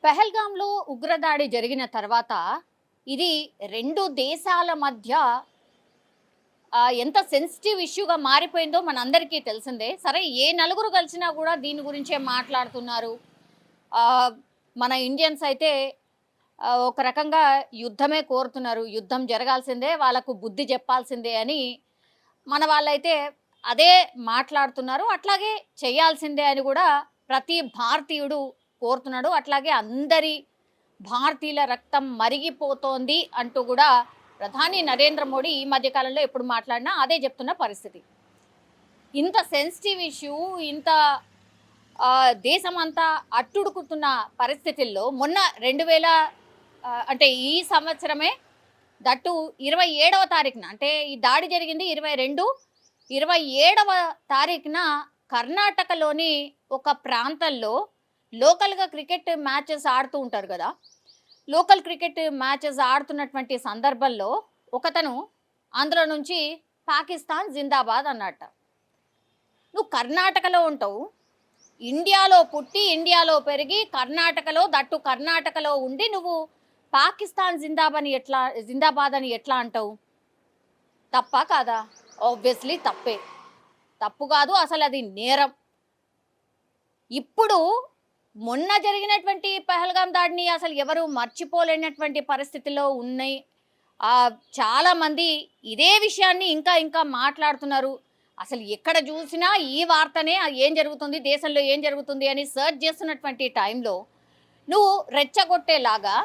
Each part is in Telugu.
పెహల్గాంలో ఉగ్రదాడి జరిగిన తర్వాత ఇది 2 దేశాల మధ్య ఎంత సెన్సిటివ్ ఇష్యూగా మారిపోయిందో మనందరికీ తెలిసిందే. సరే ఏ నలుగురు కలిసినా కూడా దీని గురించే మాట్లాడుతున్నారు. ఆహ్, మన ఇండియన్స్ అయితే ఒక రకంగా యుద్ధమే కోరుతున్నారు. యుద్ధం జరగాల్సిందే, వాళ్ళకు బుద్ధి చెప్పాల్సిందే అని మన వాళ్ళైతే అదే మాట్లాడుతున్నారు. అట్లాగే చేయాల్సిందే అని కూడా ప్రతి భారతీయుడు కోరుతున్నాడు. అట్లాగే అందరి భారతీయుల రక్తం మరిగిపోతోంది అంటూ కూడా ప్రధాని నరేంద్ర మోడీ ఈ మధ్య కాలంలో ఎప్పుడు మాట్లాడినా అదే చెప్తున్న పరిస్థితి. ఇంత సెన్సిటివ్ ఇష్యూ, ఇంత దేశమంతా అట్టుడుకుతున్న పరిస్థితుల్లో మొన్న 2000 అంటే ఈ సంవత్సరమే దట్టు 27వ తారీఖున, అంటే ఈ దాడి జరిగింది 22, 27వ తారీఖున కర్ణాటకలోని ఒక ప్రాంతంలో లోకల్‌గా క్రికెట్ మ్యాచెస్ ఆడుతూ ఉంటారు గదా! లోకల్ క్రికెట్ మ్యాచెస్ ఆడుతున్నటువంటి సందర్భంలో ఒకతను అందులో నుంచి పాకిస్తాన్ జిందాబాద్ అన్నట్ట. నువ్వు కర్ణాటకలో ఉంటావు. ఇండియాలో పుట్టి, ఇండియాలో పెరిగి, కర్ణాటకలో ఉండి నువ్వు పాకిస్తాన్ జిందాబాద్ అని ఎట్లా అంటావు? తప్పా కాదా? ఆబ్వియస్‌లీ తప్పే. తప్పు కాదు, అసలు అది నేరం. ఇప్పుడు మొన్న జరిగినటువంటి పహల్గాం దాడిని అసలు ఎవరు మర్చిపోలేనటువంటి పరిస్థితిలో ఉన్నాయి. చాలామంది ఇదే విషయాన్ని ఇంకా మాట్లాడుతున్నారు. అసలు ఎక్కడ చూసినా ఈ వార్తనే, ఏం జరుగుతుంది దేశంలో, ఏం జరుగుతుంది అని సెర్చ్ చేస్తున్నటువంటి టైంలో నువ్వు రెచ్చగొట్టేలాగా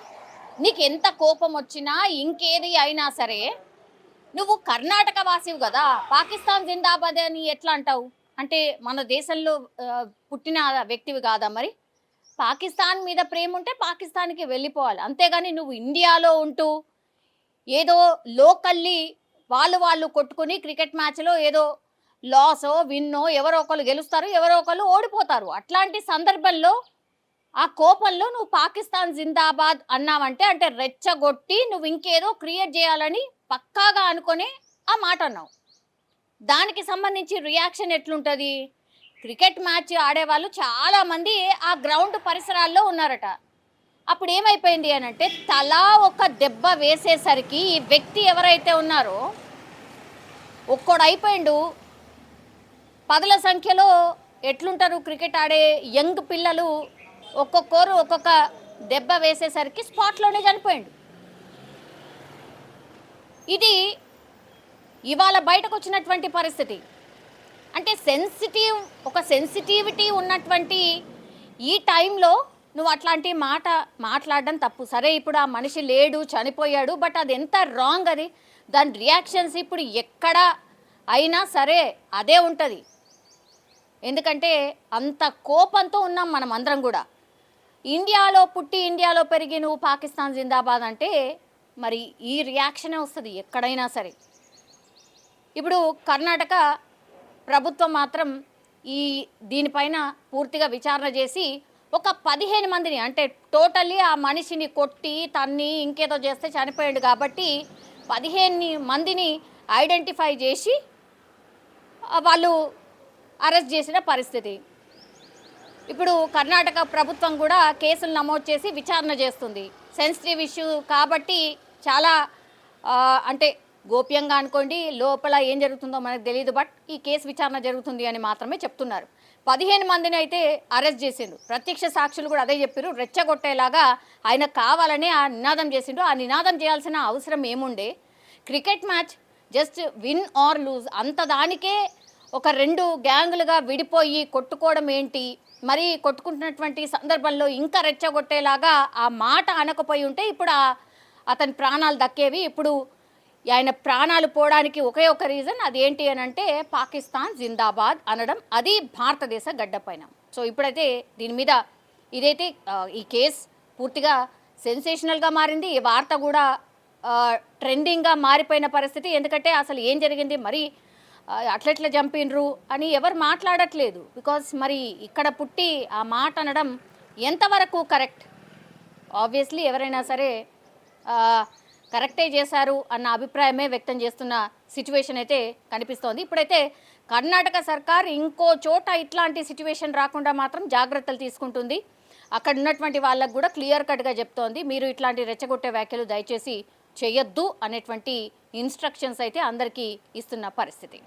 నీకు ఎంత కోపం వచ్చినా ఇంకేది అయినా సరే నువ్వు కర్ణాటక వాసివి కదా, పాకిస్తాన్ జిందాబాద్ అని ఎట్లా అంటావు? అంటే మన దేశంలో పుట్టిన వ్యక్తివి కాదా? మరి పాకిస్తాన్ మీద ప్రేమ ఉంటే పాకిస్తాన్‌కి వెళ్ళిపోవాలి. అంతేగాని నువ్వు ఇండియాలో ఉంటూ ఏదో లోకల్లీ వాళ్ళు కొట్టుకొని క్రికెట్ మ్యాచ్‌లో ఏదో లాసో, విన్నో ఎవరో ఒకళ్ళు గెలుస్తారు, ఎవరో ఒకళ్ళు ఓడిపోతారు. అట్లాంటి సందర్భంలో ఆ కోపంలో నువ్వు పాకిస్తాన్ జిందాబాద్ అన్నావంటే, అంటే రెచ్చగొట్టి నువ్వు ఇంకేదో క్రియేట్ చేయాలని పక్కాగా అనుకుని ఆ మాట అన్నావు. దానికి సంబంధించి రియాక్షన్ ఎట్లుంటది? క్రికెట్ మ్యాచ్ ఆడేవాళ్ళు చాలామంది ఆ గ్రౌండ్ పరిసరాల్లో ఉన్నారట. అప్పుడు ఏమైపోయింది అనంటే, తలా ఒక దెబ్బ వేసేసరికి ఈ వ్యక్తి ఎవరైతే ఉన్నారో ఒక్కోడైపోయిండు. పదుల సంఖ్యలో ఎట్లుంటారు క్రికెట్ ఆడే యంగ్ పిల్లలు, ఒక్కొక్కరు ఒక్కొక్క దెబ్బ వేసేసరికి స్పాట్లోనే చనిపోయిండు. ఇది ఇవాళ బయటకు వచ్చినటువంటి పరిస్థితి. అంటే ఒక సెన్సిటివిటీ ఉన్నటువంటి ఈ టైంలో నువ్వు అట్లాంటి మాట మాట్లాడడం తప్పు. సరే, ఇప్పుడు ఆ మనిషి లేడు, చనిపోయాడు, బట్ అది ఎంత రాంగ్ అది. దాని రియాక్షన్స్ ఇప్పుడు ఎక్కడ అయినా సరే అదే ఉంటుంది. ఎందుకంటే అంత కోపంతో ఉన్నాం మనం అందరం కూడా. ఇండియాలో పుట్టి, ఇండియాలో పెరిగి నువ్వు పాకిస్తాన్ జిందాబాద్ అంటే మరి ఈ రియాక్షనే వస్తుంది ఎక్కడైనా సరే. ఇప్పుడు కర్ణాటక ప్రభుత్వం మాత్రం దీనిపైన పూర్తిగా విచారణ చేసి ఒక 15 మందిని, అంటే టోటల్లీ ఆ మనిషిని కొట్టి తన్ని ఇంకేదో చేస్తే చనిపోయాడు కాబట్టి 15 మందిని ఐడెంటిఫై చేసి వాళ్ళు అరెస్ట్ చేసిన పరిస్థితి. ఇప్పుడు కర్ణాటక ప్రభుత్వం కూడా కేసులు నమోదు చేసి విచారణ చేస్తుంది. సెన్సిటివ్ ఇష్యూ కాబట్టి చాలా అంటే గోప్యంగా అనుకోండి, లోపల ఏం జరుగుతుందో మనకు తెలియదు, బట్ ఈ కేసు విచారణ జరుగుతుంది అని మాత్రమే చెప్తున్నారు. 15 మందిని అయితే అరెస్ట్ చేసిండు. ప్రత్యక్ష సాక్షులు కూడా అదే చెప్పారు. రెచ్చగొట్టేలాగా ఆయన కావాలనే ఆ నినాదం చేసిండు. ఆ నినాదం చేయాల్సిన అవసరం ఏముండే? Cricket match just win or lose, అంత దానికే ఒక 2 గ్యాంగులుగా విడిపోయి కొట్టుకోవడం ఏంటి? మరి కొట్టుకుంటున్నటువంటి సందర్భంలో ఇంకా రెచ్చగొట్టేలాగా ఆ మాట అనకపోయి ఉంటే ఇప్పుడు అతని ప్రాణాలు దక్కేవి. ఇప్పుడు ఆయన ప్రాణాలు పోవడానికి ఒకే ఒక రీజన్, అదేంటి అని అంటే పాకిస్తాన్ జిందాబాద్ అనడం, అది భారతదేశ గడ్డపైన. సో ఇప్పుడైతే దీని మీద ఇదైతే ఈ కేసు పూర్తిగా సెన్సేషనల్గా మారింది. ఈ వార్త కూడా ట్రెండింగ్గా మారిపోయిన పరిస్థితి. ఎందుకంటే అసలు ఏం జరిగింది, మరి అట్లెట్లా చంపినరు అని ఎవరు మాట్లాడట్లేదు. బికాస్ మరి ఇక్కడ పుట్టి ఆ మాట అనడం ఎంతవరకు కరెక్ట్? ఆబ్వియస్లీ ఎవరైనా సరే కరెక్టే చేశారు అన్న అభిప్రాయమే వ్యక్తం చేస్తున్న సిచ్యువేషన్ అయితే కనిపిస్తోంది. ఇప్పుడైతే కర్ణాటక సర్కార్ ఇంకో చోట ఇట్లాంటి సిచ్యువేషన్ రాకుండా మాత్రం జాగ్రత్తలు తీసుకుంటుంది. అక్కడ ఉన్నటువంటి వాళ్ళకు కూడా క్లియర్ కట్గా చెప్తోంది, మీరు ఇట్లాంటి రెచ్చగొట్టే వ్యాఖ్యలు దయచేసి చేయొద్దు అనేటువంటి ఇన్స్ట్రక్షన్స్ అయితే అందరికీ ఇస్తున్న పరిస్థితి.